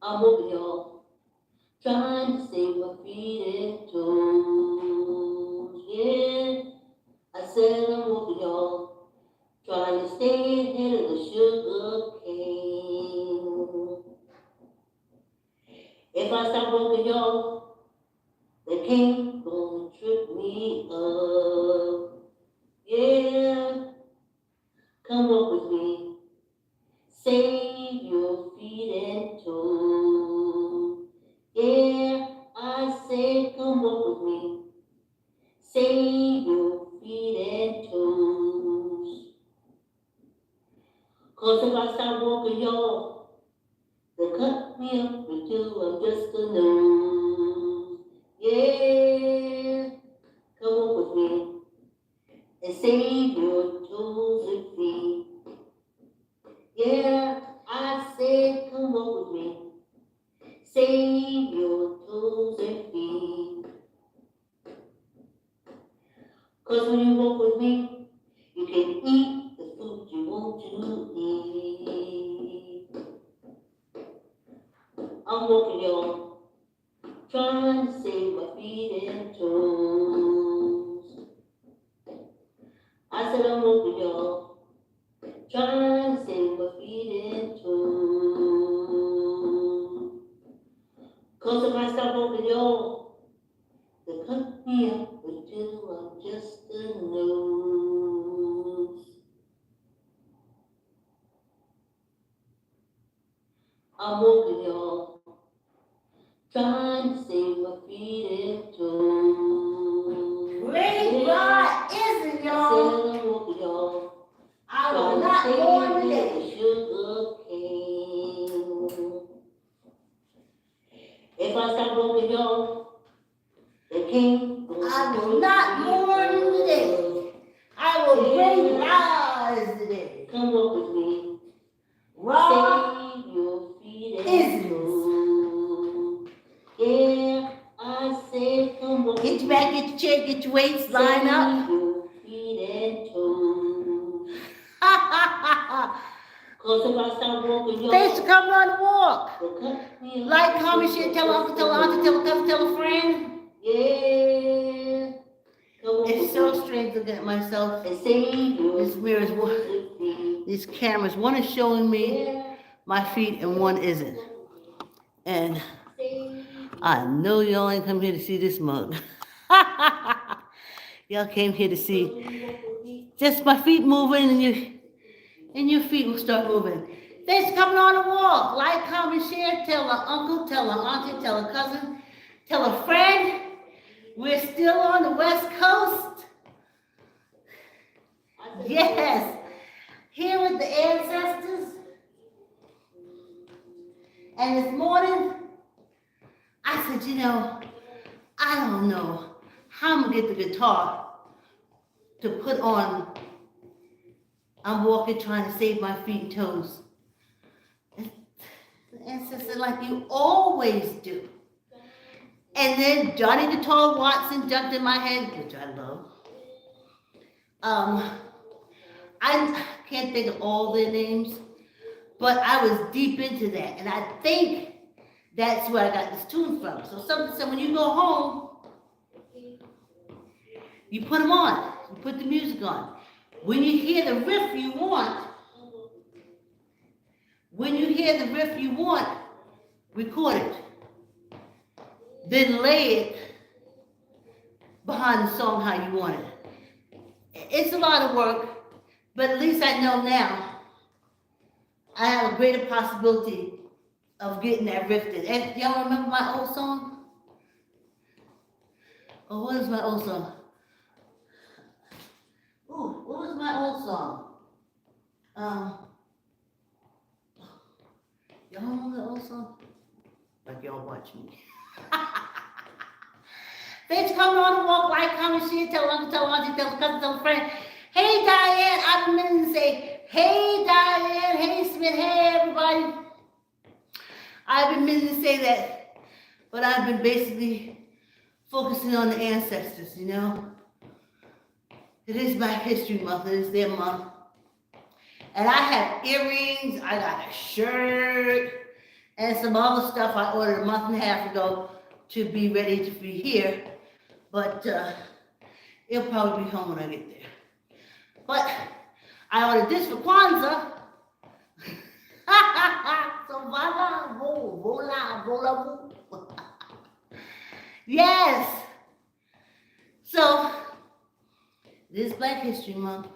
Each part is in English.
I'm walking, y'all, trying to save my feet and toes. Yeah, I said I'm walking, y'all, trying to stay ahead of the sugar cane. If I stop walking, y'all, the cane gonna trip me up. Yeah, come walk with me, save your feet and toes. Yeah, I say come walk with me, save your feet and toes. Cause if I stop walking, y'all, they cut me up until I'm just a nose. Yeah, come walk with me and save your toes and feet. Yeah, I said come walk with me, save your toes and feet. Cause when you walk with me, you can eat the food you want to eat. I'm walking, y'all, trying to save my feet and toes. I said I'm walking, y'all, trying to save my feet and toes. Cause if I stop walking, y'all, they cut me up until I'm just a nose. I'm walking, y'all, trying to save my feet and toes. Great God isn't, I y'all. said I'm walking, y'all, I will not go on trying to today. save the sugar cane. If I stop walking, y'all, the cane I will not mourn today. I will bring rise today. Come walk with me. Rock Save your feet and isn't. toes. Yeah, I said come walk Get with your me. back, get your chair, get your weights, line up. Save your feet and toes. Cause if I stop walking, y'all, Thanks for coming on the walk. they'll cut me up. Like, comment, share, tell uncle, tell auntie, tell a cousin, tell a friend. Yeah. Come walk It's with so me. strange looking at myself. And save your This mirror's these cameras, one is showing me my feet and one isn't. And I know y'all ain't come here to see this mug. Y'all came here to see just my feet moving and your feet will start moving. Thanks for coming on the walk. Like, comment, share, tell an uncle, tell an auntie, tell a cousin, tell a friend. We're still on the West Coast. Yes. Here with the ancestors. And this morning, I said, you know, I don't know how I'm gonna get the guitar to put on. I'm walking trying to save my feet and toes. And the ancestor like you always do. And then Johnny Guitar Watson jumped in my head, which I love. I can't think of all their names, but I was deep into that. And I think that's where I got this tune from. So when you go home, you put them on. You put the music on. When you hear the riff you want, record it. Then lay it behind the song how you want it. It's a lot of work, but at least I know now I have a greater possibility of getting that riff in. And y'all remember my old song? Oh, what is my old song? Ooh, what was my old song? Y'all remember the old song? Like y'all watch me. Thanks for coming on the walk, like, comment, share, tell uncle, tell auntie, tell cousin, tell a friend. Hey Diane, I've been meaning to say, hey Diane, hey Smith, hey everybody. I've been meaning to say that, but I've been basically focusing on the ancestors, you know. It is Black History Month, it is their month. And I have earrings, I got a shirt, and some other stuff I ordered a month and a half ago to be ready to be here. But it'll probably be home when I get there. But I ordered this for Kwanzaa. So voila, voila, voila, voila. Yes. So this is Black History Month.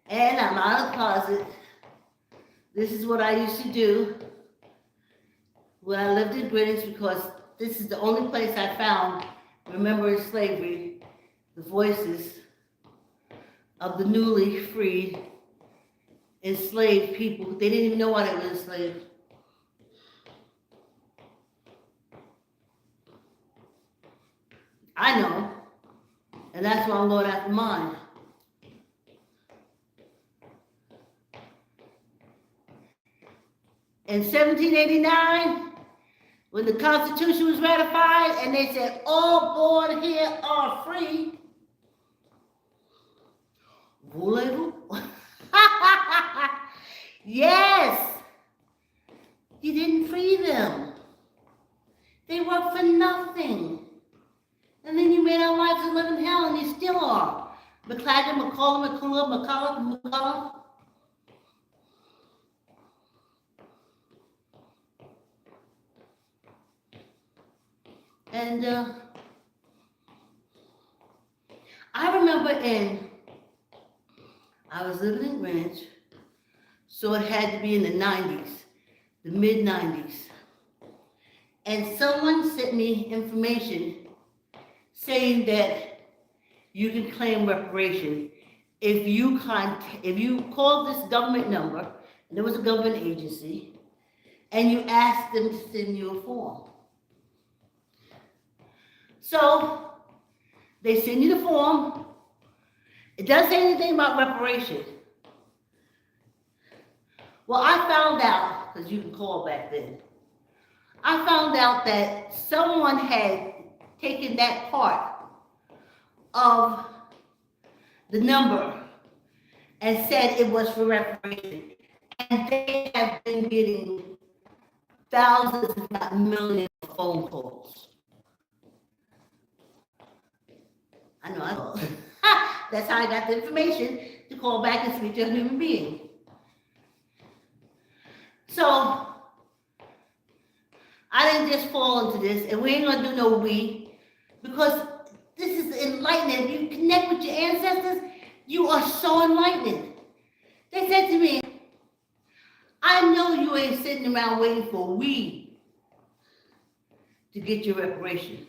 And I'm out of the closet. This is what I used to do when I lived in Greenwich, because this is the only place I found remembering slavery, the voices of the newly freed, enslaved people. They didn't even know why they were enslaved. I know, and that's why I'm going after mine. In 1789, when the Constitution was ratified and they said all born here are free, voulez-vous? Yes, you didn't free them. They worked for nothing. And then you made our lives a living hell, and you still are. McClagan, McCullough, McCullough. And I remember I was living in Greenwich, so it had to be in the 90s, the mid-90s. And someone sent me information saying that you can claim reparation if you call this government number, and there was a government agency, and you ask them to send you a form. So they send you the form. It doesn't say anything about reparation. Well, I found out, because you can call back then, I found out that someone had taken that part of the number and said it was for reparation. And they have been getting thousands, if not millions, of phone calls. I know. That's how I got the information to call back and speak to a human being. So I didn't just fall into this, and we ain't gonna do no we, because this is enlightening. If you connect with your ancestors, you are so enlightening. They said to me, I know you ain't sitting around waiting for we to get your reparation.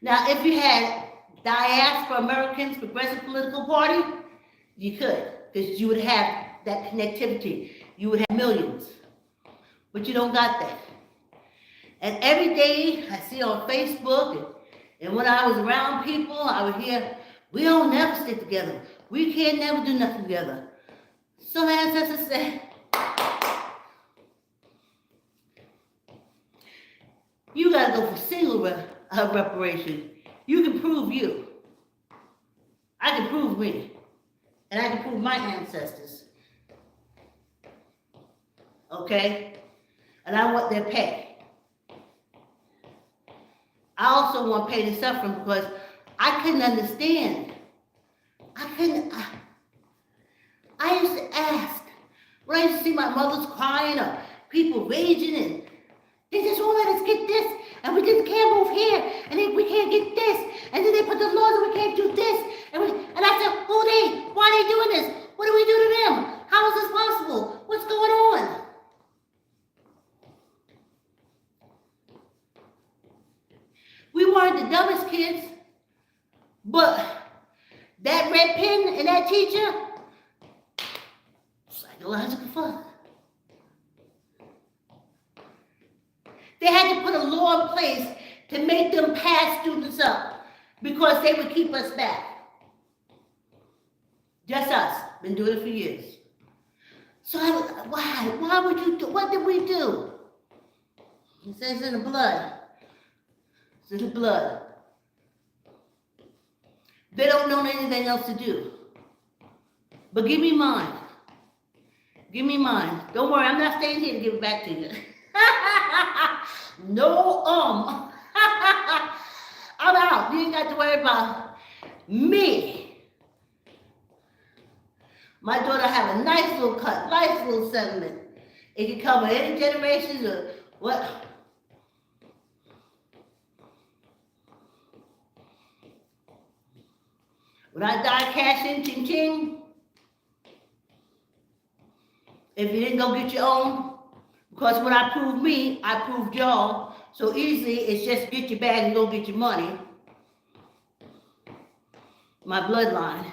Now, if you had Diaspora Americans Progressive Political Party, you could, because you would have that connectivity. You would have millions, but you don't got that. And every day I see on Facebook, and when I was around people, I would hear, we don't never stick together. We can't never do nothing together. Some ancestors said, you got to go for single reparation. You can prove you. I can prove me. And I can prove my ancestors. Okay? And I want their pay. I also want pain and suffering, because I couldn't understand. I used to ask, when I used to see my mothers crying or people raging, and they just won't let us get this, and we just can't move here, and then we can't get this, and then they put the laws and we can't do this, and I said, why are they doing this? What do we do to them? How is this possible? What's going on? We weren't the dumbest kids, but that red pen and that teacher, psychological fun. They had to put a law in place to make them pass students up, because they would keep us back. Just us, been doing it for years. So why would you do, what did we do? It says in the blood. It's in the blood. They don't know anything else to do. But give me mine. Give me mine. Don't worry, I'm not staying here to give it back to you. No, I'm out. You ain't got to worry about me. My daughter have a nice little cut, nice little settlement. It can cover any generations or what. When I die, cash in, ching ching. If you didn't go get your own, because when I proved me, I proved y'all. So easily, it's just get your bag and go get your money. My bloodline.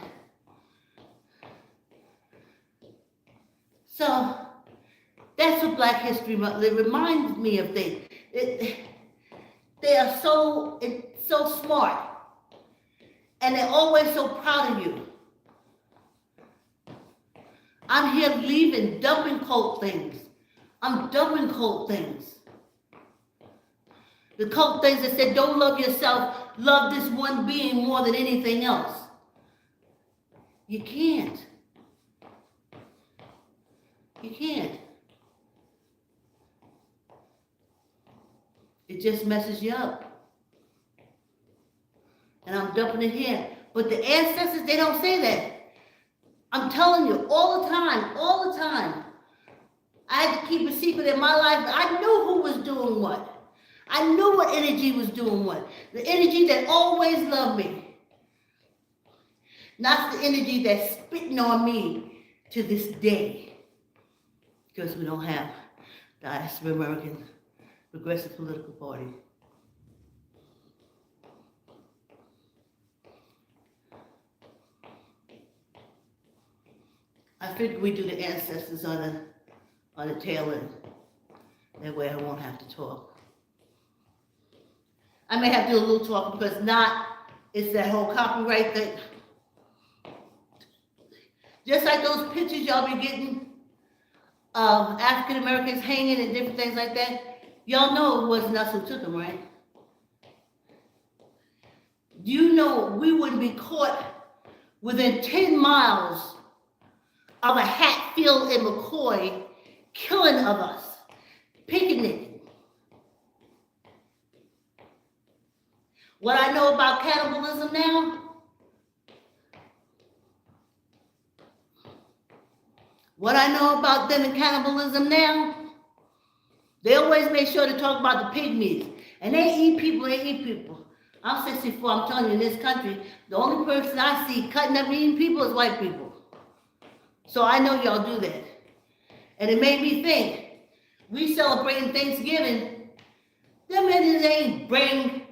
So that's what Black History Month, it reminds me of things. They are so smart. And they're always so proud of you. I'm here leaving, dumping cold things. I'm dumping cold things. The cold things that said, don't love yourself, love this one being more than anything else. You can't. You can't. It just messes you up. And I'm dumping it here. But the ancestors, they don't say that. I'm telling you, all the time. I had to keep a secret in my life. I knew who was doing what. I knew what energy was doing what. The energy that always loved me. Not the energy that's spitting on me to this day. Because we don't have the African Progressive Political Party. I figured we do the ancestors on the tail end. That way I won't have to talk. I may have to do a little talk because it's that whole copyright thing. Just like those pictures y'all be getting of African Americans hanging and different things like that. Y'all know it wasn't us who took them, right? Do you know we wouldn't be caught within 10 miles of a Hatfield and McCoy killing of us, picnicking. What I know about cannibalism now, they always make sure to talk about the pygmies. And they eat people. I'm 64, I'm telling you, in this country, the only person I see cutting up and eating people is white people. So I know y'all do that. And it made me think, we celebrating Thanksgiving, them Indians ain't bring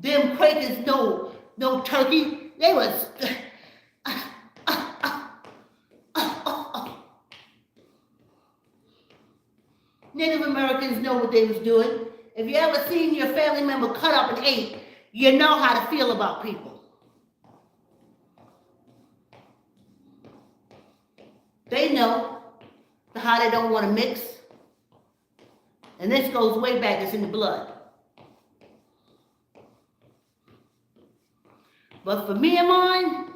them Quakers no turkey. They was, Native Americans know what they was doing. If you ever seen your family member cut up and ate, you know how to feel about people. They know how they don't want to mix. And this goes way back, it's in the blood. But for me and mine,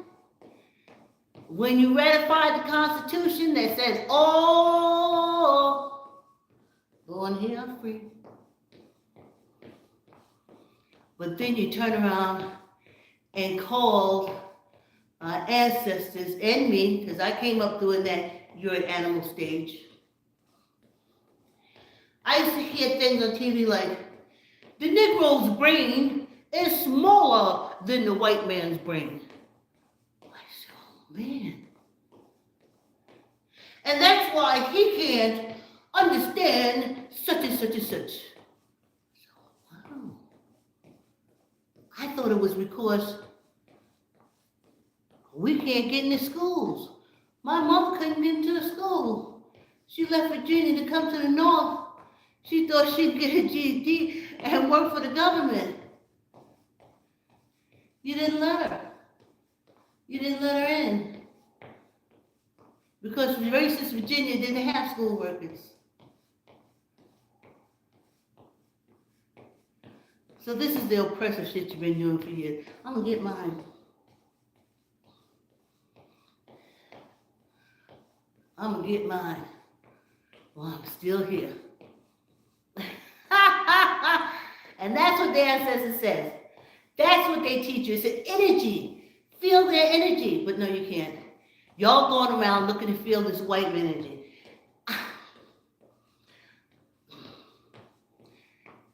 when you ratified the Constitution that says, oh, born here free. But then you turn around and call our ancestors and me, because I came up doing that you're an animal stage. I used to hear things on TV like, the Negro's brain is smaller than the white man's brain. I said, oh man. And that's why he can't understand such and such and such. So, wow. I thought it was because we can't get into schools. My mother couldn't get into the school. She left Virginia to come to the North. She thought she'd get a GED and work for the government. You didn't let her. You didn't let her in. Because racist Virginia didn't have school workers. So this is the oppressive shit you've been doing for years. I'm gonna get mine. I'm gonna get mine while I'm still here. And that's what the ancestor says. That's what they teach you. It's an energy. Feel their energy. But no, you can't. Y'all going around looking to feel this white energy.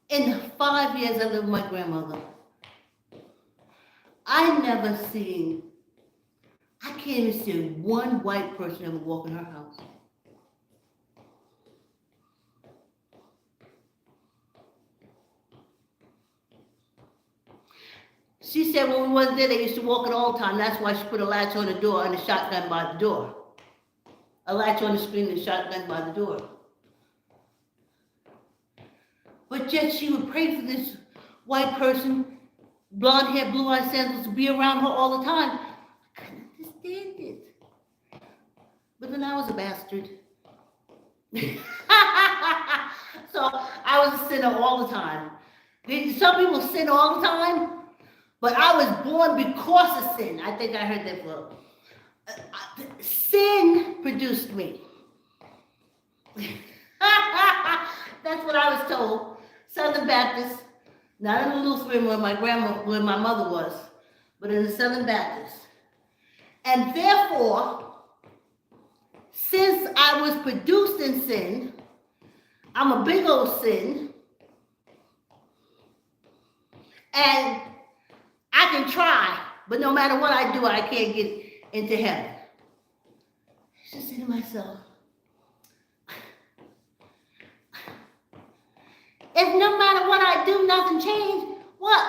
In the 5 years I lived with my grandmother, I never seen, I can't even see one white person ever walk in her house. She said when we wasn't there, they used to walk it all the time. That's why she put a latch on the door and a shotgun by the door. A latch on the screen and a shotgun by the door. But yet she would pray for this white person, blonde hair, blue eyed sandals, to be around her all the time. I couldn't understand it. But then I was a bastard. So I was a sinner all the time. Some people sin all the time. But I was born because of sin. I think I heard that before. Sin produced me. That's what I was told. Southern Baptist, not in the Lutheran where my mother was, but in the Southern Baptist. And therefore, since I was produced in sin, I'm a big old sin, and I can try, but no matter what I do, I can't get into heaven. I just say to myself, if no matter what I do, nothing changes, what?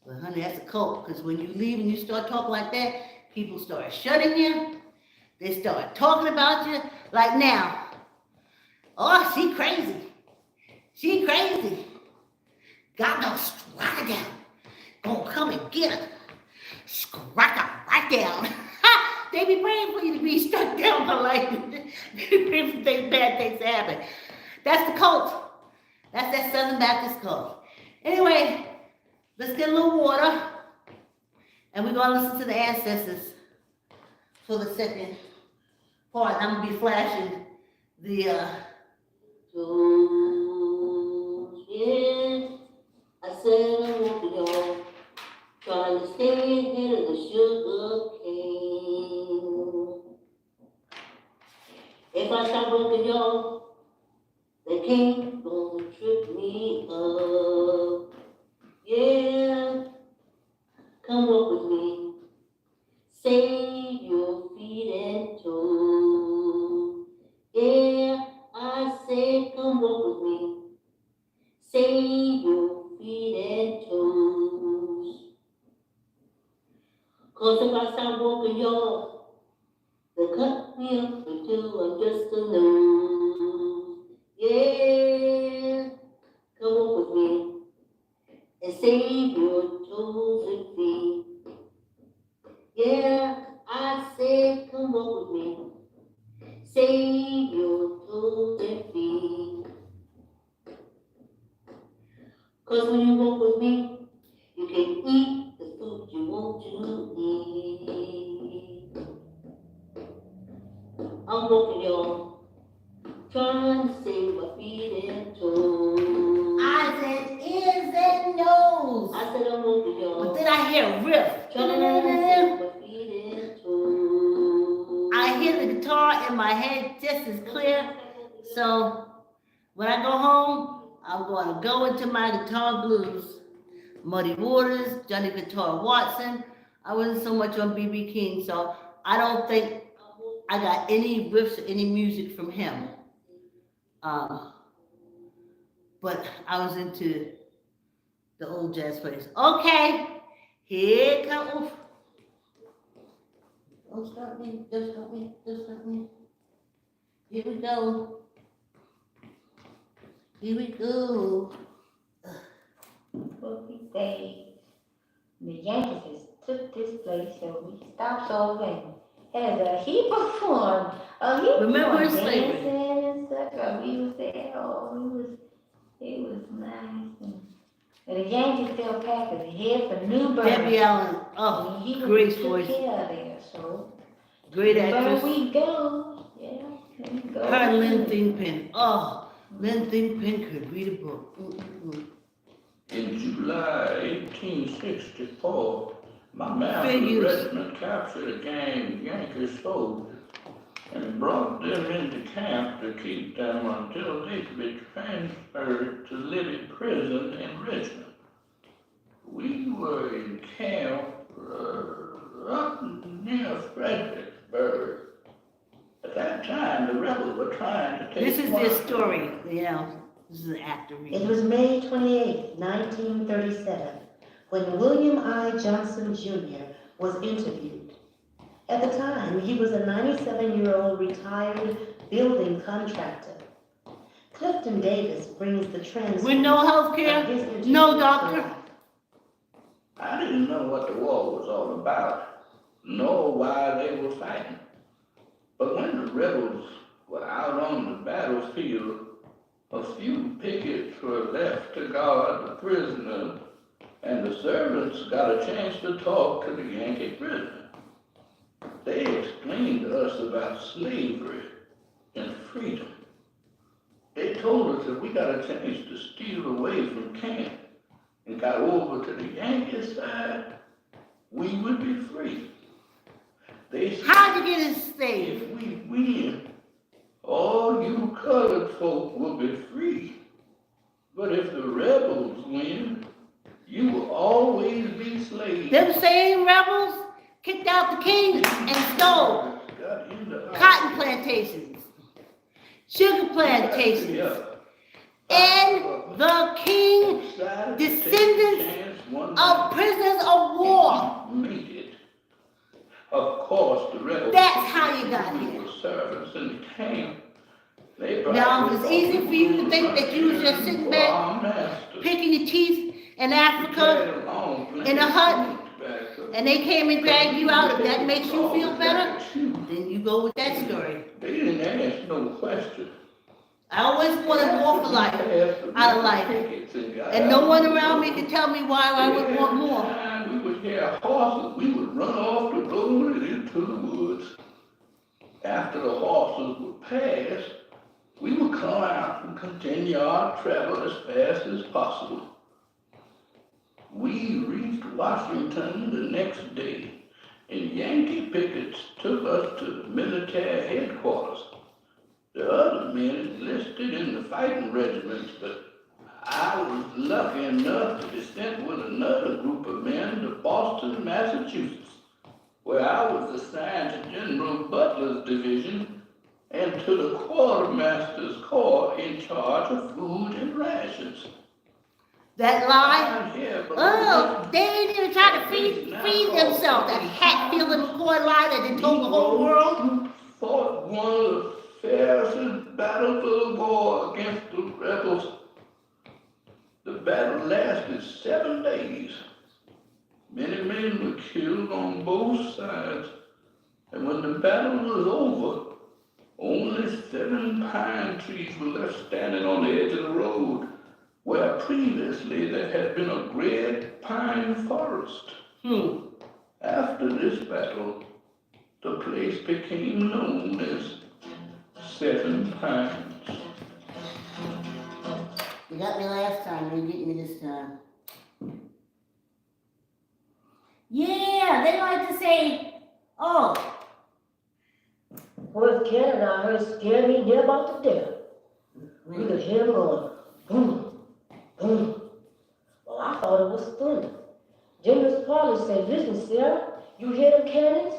Well, honey, that's a cult, because when you leave and you start talking like that, people start shutting you. They start talking about you. Like now, oh, she crazy. She crazy. God gonna strike her down. Gonna come and get her. Strike her right down. They be praying for you to be struck down for life. They be praying for bad things to happen. That's the cult. That's that Southern Baptist cult. Anyway, let's get a little water. And we're gonna listen to the ancestors for the second part. I'm gonna be flashing the I said I want to go, trying to stay ahead of the sugar cane. If I stop working, y'all, they can't gonna trip me up. Yeah, come walk with me. Save your feet and toes. Yeah, I say come walk with me. Save your feet and toes. Cause if I stop walking, y'all, they cut me up until I'm just a nose. Yeah, come walk with me and save your toes and feet. Yeah, I said come walk with me. Save your toes and feet. Cause when you walk with me, you can eat the food you want to eat. I'm walking, y'all, trying to save my feet and toes. eyes and ears and nose. I said I'm walking, y'all. But then I hear a riff. Trying to save my feet and toes. I hear the guitar in my head just as clear. So when I go home, I'm going to go into my guitar blues. Muddy Waters, Johnny Guitar Watson. I wasn't so much on B.B. King, so I don't think I got any riffs or any music from him. But I was into the old jazz players. Okay, here it comes. Don't start me, don't start me, don't start me. Here we go. Here we go. What we say, the Yankees took this place, so we stopped over and had a heap of fun. Remember dancing slavery. and stuff. We was there. Oh, it was nice. And the Yankees still packed his head for New Bern. Debbie Allen, oh, He great took voice. care of there, so Great There actress. we go. Yeah, there we go. Her and Lynn Thigpen. Oh, Lynn Thigpen could read a book. In July 1864, my master's Figures. regiment captured a gang of Yankee soldiers and brought them into camp to keep them until they could be transferred to Libby Prison in Richmond. We were in camp up near Fredericksburg. At that time, the rebels were trying to take This is their Washington. story, you know. This is the actor It reading. was May 28, 1937, when William I. Johnson Jr. was interviewed. At the time, he was a 97-year-old retired building contractor. Clifton Davis brings the trends. With no health care, no doctor. I didn't know what the war was all about, nor why they were fighting. But when the rebels were out on the battlefield, a few pickets were left to guard the prisoners, and the servants got a chance to talk to the Yankee prisoner. They explained to us about slavery and freedom. They told us that we got a chance to steal away from camp and got over to the Yankee side, we would be free. They said, How'd you get enslaved? if we win, all you colored folk will be free. But if the rebels win, you will always be slaves. Them same rebels kicked out the king and stole Got into cotton plantations, sugar plantations, and the king, descendants of prisoners of war. Made it. Of course, the rebels. That's how you got here. were servants in the camp. Now, it's easy for you to think that you was just sitting back, picking your teeth in Africa, in a hut, and they came and dragged you out. If that makes you feel better, then you go with that story. They didn't ask no question. I always wanted more for life, out of life. And no one around me could tell me why I would want more. We would hear horses, we would run off the road and into the woods. After the horses would pass, we would come out and continue our travel as fast as possible. We reached Washington the next day, and Yankee pickets took us to the military headquarters. The other men enlisted in the fighting regiments, but I was lucky enough to be sent with another group of men to Boston, Massachusetts, where I was assigned to General Butler's division and to the quartermaster's corps in charge of food and rations. That lie? I'm here, but Oh, they ain't even trying to feed themselves. That Hatfield and McCoy lie that they told the whole world. fought one of the fiercest battles of the war against the rebels. The battle lasted 7 days. Many men were killed on both sides, and when the battle was over, only 7 pine trees were left standing on the edge of the road, where previously there had been a great pine forest. After this battle, the place became known as 7 Pines. You got me last time, you get me this time. Yeah, they like to say, oh, Boy, Canada, I heard scared me near about to death. We could hear them going, boom, boom. Well, I thought it was thunder. General Parley said, listen, Sarah, you hear them cannons?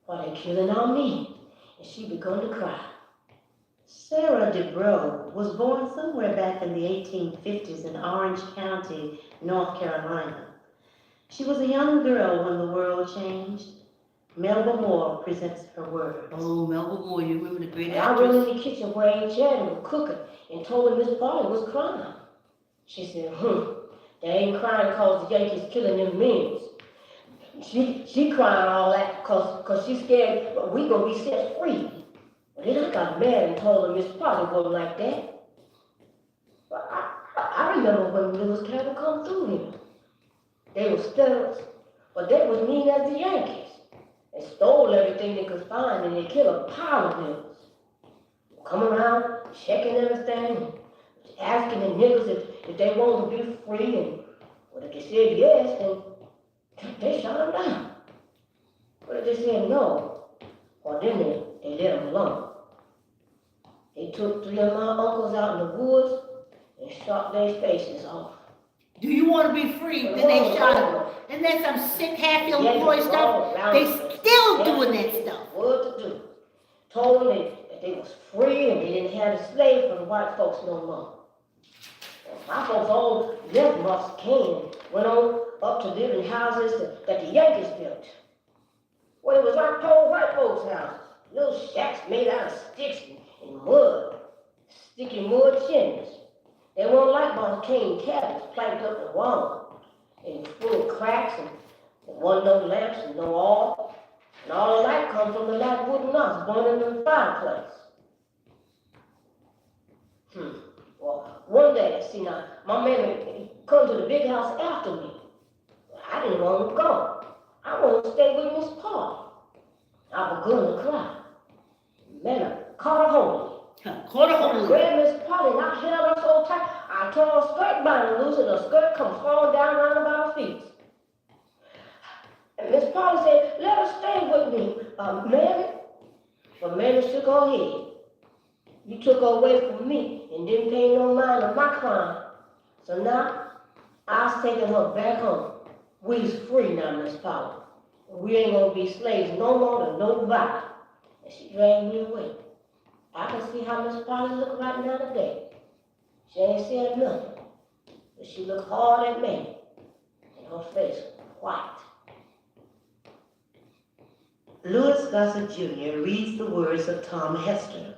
Well, they're killing on me. And she begun to cry. Sarah DeBrow was born somewhere back in the 1850s in Orange County, North Carolina. She was a young girl when the world changed. Melba Moore presents her words. oh, Melba Moore, you remember the great And I went actress? in the kitchen where Aunt Janet was cooking and told her Miss Polly was crying. She said, they ain't crying because the Yankees killing them men. She crying all that because she's scared we gonna be set free. But then I got mad and told her Miss Polly wasn't like that. But I remember when there was cattle come through here. They were studs, but they was mean as the Yankees. They stole everything they could find and they killed a pile of niggas. Come around, checking everything, asking the niggas if they wanted to be free, and well, if they said yes, then they shot them down. But if they said no, well then they let them alone. They took 3 of my uncles out in the woods and shot their faces off. Do you want to be free? Then they shot him. And then some sick half-filled boy stuff. They still doing that stuff. What to do? Told them that they was free and they didn't have to slave for the white folks no more. My folks all left Moss King, went on up to live in houses that the Yankees built. Well, it was like old white folks' houses. Little shacks made out of sticks and mud. Sticky mud chimneys. They weren't like Moss King cabins planked up the wall. They were full of cracks and there wasn't no lamps and no oil. And all the light come from the light wooden knobs burning in the fireplace. Well, one day, see now, my man come to the big house after me. I didn't want to go. I wanted to stay with Miss Paul. I was going to cry. Man, I caught a hold of me. Caught a I hold of grabbed Miss Polly and I held her so tight, I tore her skirt binder loose and her skirt come falling down around about her feet. And Miss Polly said, let her stay with me, Mary. But Mary shook her head. You took her away from me and didn't pay no mind of my crime. So now, I was taking her back home. We's free now, Miss Polly. We ain't gonna be slaves no more to nobody. And she dragged me away. I can see how Miss Polly look right now today. She ain't said nothing, but she looked hard at me, and her face white. Louis Gossett Jr. reads the words of Tom Hester,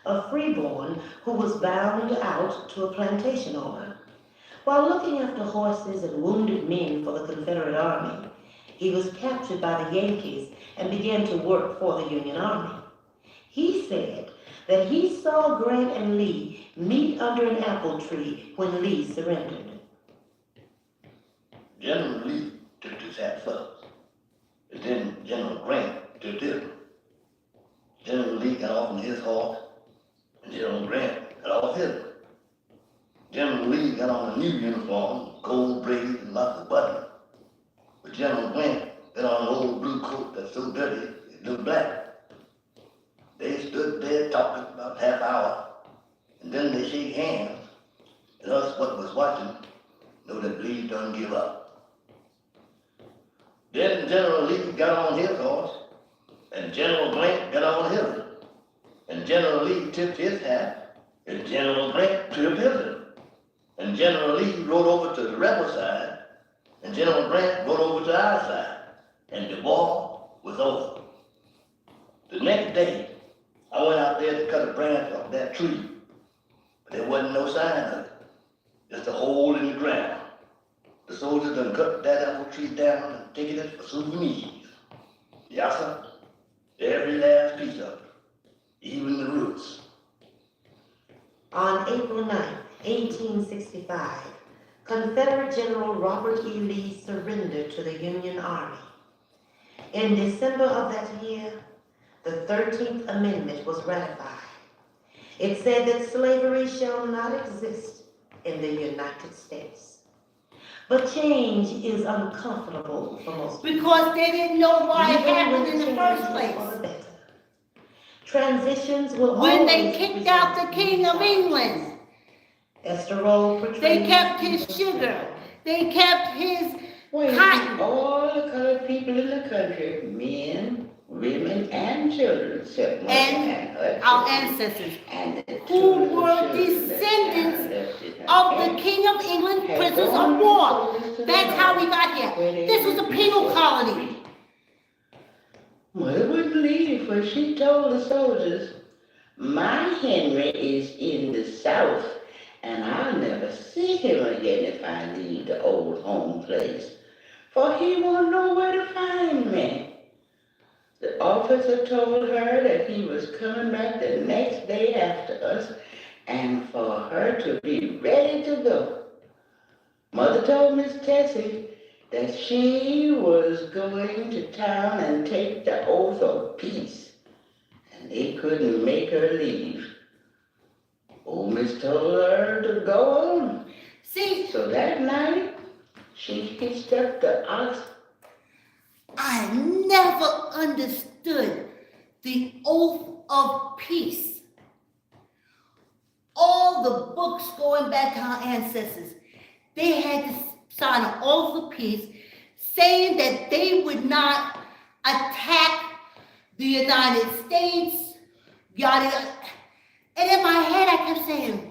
a freeborn who was bound out to a plantation owner. While looking after horses and wounded men for the Confederate Army, he was captured by the Yankees and began to work for the Union Army. He said that he saw Grant and Lee meet under an apple tree when Lee surrendered. General Lee took this hat first, and then General Grant took this one. General Lee got off on his horse, and General Grant got off his one. General Lee got on a new uniform, gold braid and lots of buttons. But General Grant got on an old blue coat that's so dirty it looked black. They stood there talking about half hour, and then they shake hands, and us what was watching know that Lee done give up. Then General Lee got on his horse, and General Grant got on his, and General Lee tipped his hat, and General Grant tipped his. And General Lee rode over to the rebel side, and General Grant rode over to our side, and the war was over. The next day, I went out there to cut a branch off that tree, but there wasn't no sign of it, just a hole in the ground. The soldiers done cut that apple tree down and taken it for souvenirs. Yes, sir, every last piece of it, even the roots. On April 9, 1865, Confederate General Robert E. Lee surrendered to the Union Army. In December of that year, the 13th Amendment was ratified. It said that slavery shall not exist in the United States. But change is uncomfortable for most people. Because they didn't know why it happened in the first place. For the better. Transitions will When they always kicked present out the King of England, Esther Roll portrays they kept his sugar, they kept his cotton. All the colored people in the country, men, women, and children, except And our ancestors, and who were descendants of the King of England, prisoners of war. That's how we got here. This was a penal colony. Mother wouldn't leave, for she told the soldiers, my Henry is in the South, and I'll never see him again if I leave the old home place, for he won't know where to find me. The officer told her that he was coming back the next day after us, and for her to be ready to go. Mother told Miss Tessie that she was was going to town and take the oath of peace, and they couldn't make her leave. Old Miss told her to go on. See, So that night, she hitched up the ox. I never understood the oath of peace. All the books going back to our ancestors, they had to sign an oath of peace saying that they would not attack the United States, yada yada. And in my head I kept saying,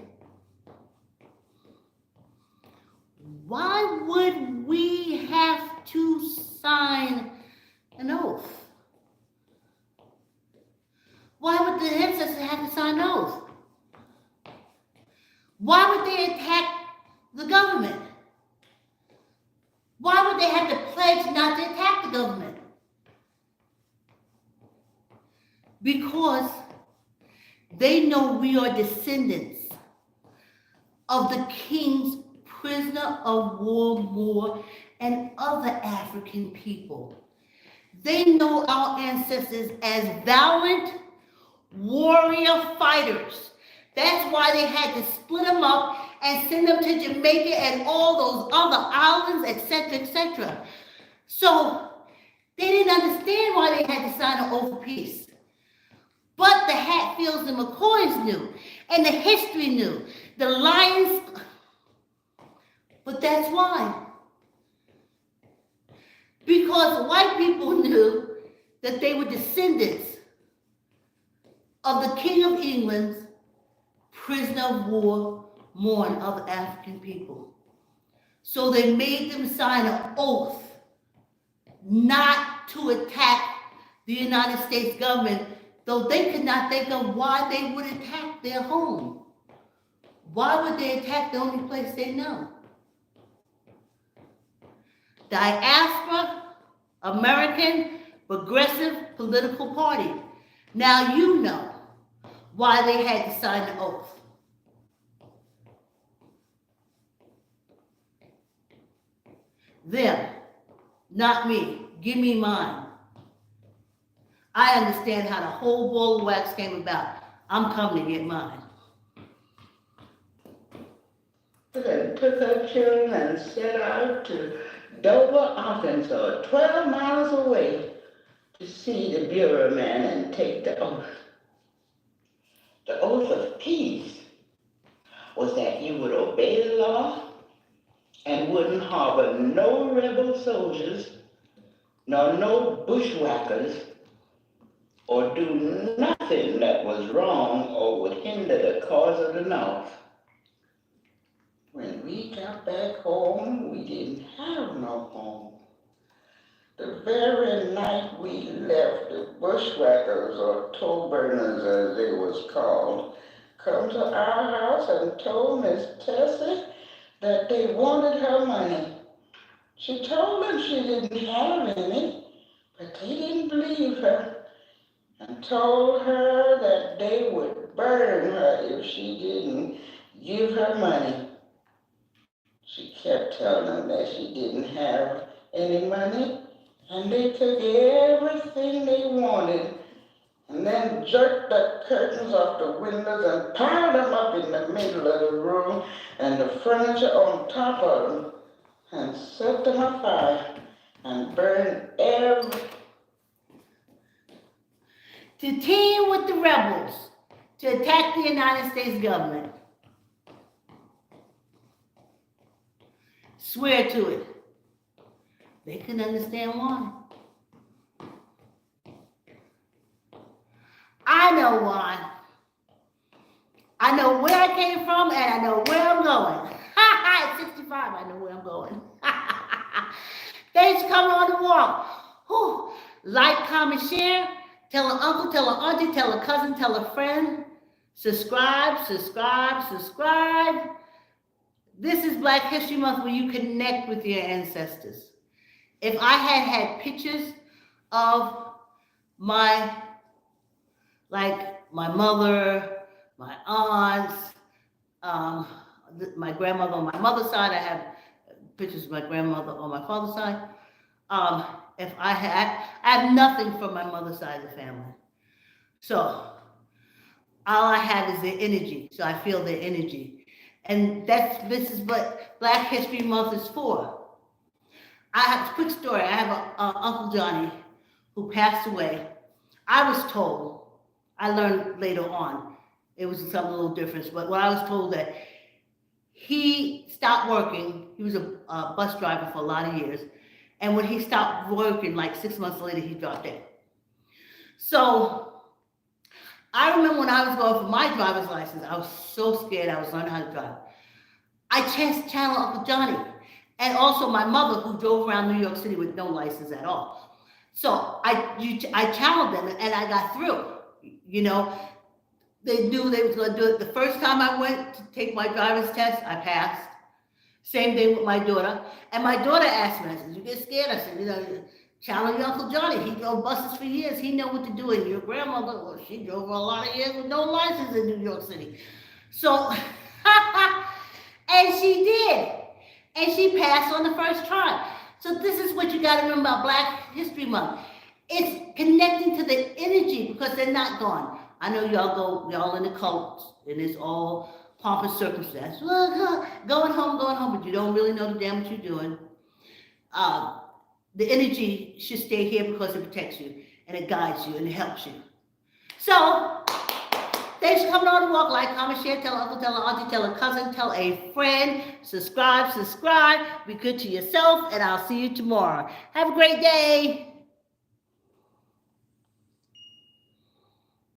why would we have to sign an oath? Why would the ancestors have to sign an oath? Why would they attack the government? Why would they have to pledge not to attack the government? Because they know we are descendants of the king's prisoner of war Moor and other African people. They know our ancestors as valiant warrior fighters. That's why they had to split them up and send them to Jamaica and all those other islands, etc., etc. So they didn't understand why they had to sign an oath of peace. But the Hatfields and McCoys knew, and the history knew. The Lions, but that's why. Because white people knew that they were descendants of the King of England's prisoner of war, Moor and other African people. So they made them sign an oath not to attack the United States government, though they could not think of why they would attack their home. Why would they attack the only place they know? Diaspora, American Progressive Political Party. Now you know why they had to sign the oath. Them, not me. Give me mine. I understand how the whole ball of wax came about. I'm coming to get mine. And took her children and set out to Dover, Arkansas, 12 miles away, to see the bureau man and take the oath. The oath of peace was that you would obey the law and wouldn't harbor no rebel soldiers, nor no bushwhackers, or do nothing that was wrong or would hinder the cause of the North. When we got back home, we didn't have no home. The very night we left, the bushwhackers, or toll burners as they was called, come to our house and told Miss Tessie that they wanted her money. She told them she didn't have any, but they didn't believe her and told her that they would burn her if she didn't give her money. She kept telling them that she didn't have any money, and they took everything they wanted and then jerked the curtains off the windows and piled them up in the middle of the room and the furniture on top of them and set them afire and burned everything. To team with the rebels to attack the United States government. Swear to it. They couldn't understand why. I know why. I know where I came from and I know where I'm going. At 65, I know where I'm going. Thanks for coming on the walk. Whew. Like, comment, share. Tell an uncle, tell an auntie, tell a cousin, tell a friend. Subscribe, subscribe, subscribe. This is Black History Month where you connect with your ancestors. If I had pictures of my mother, my aunts, my grandmother on my mother's side, I have pictures of my grandmother on my father's side. If I have nothing from my mother's side of the family. So all I have is their energy. So I feel their energy. And this is what Black History Month is for. I have a quick story. I have a Uncle Johnny who passed away. I was told, I learned later on, it was something a little different, but when I was told that he stopped working, he was a bus driver for a lot of years, and when he stopped working, like 6 months later, he dropped dead. So I remember when I was going for my driver's license, I was so scared. I was learning how to drive. I channeled Uncle Johnny, and also my mother, who drove around New York City with no license at all. So I channeled them, and I got through. You know, they knew they was going to do it. The first time I went to take my driver's test, I passed. Same thing with my daughter. And my daughter asked me, I said, you get scared? I said, you know, challenge your Uncle Johnny. He drove buses for years. He know what to do. And your grandmother, well, she drove for a lot of years with no license in New York City. So, and she did. And she passed on the first try. So this is what you got to remember about Black History Month. It's connecting to the energy because they're not gone. I know y'all in the cults, and it's all pomp and circumstance. Well, going home, but you don't really know the damn what you're doing. The energy should stay here because it protects you, and it guides you, and it helps you. So, thanks for coming on the walk. Like, comment, share, tell an uncle, tell an auntie, tell a cousin, tell a friend. Subscribe. Be good to yourself, and I'll see you tomorrow. Have a great day.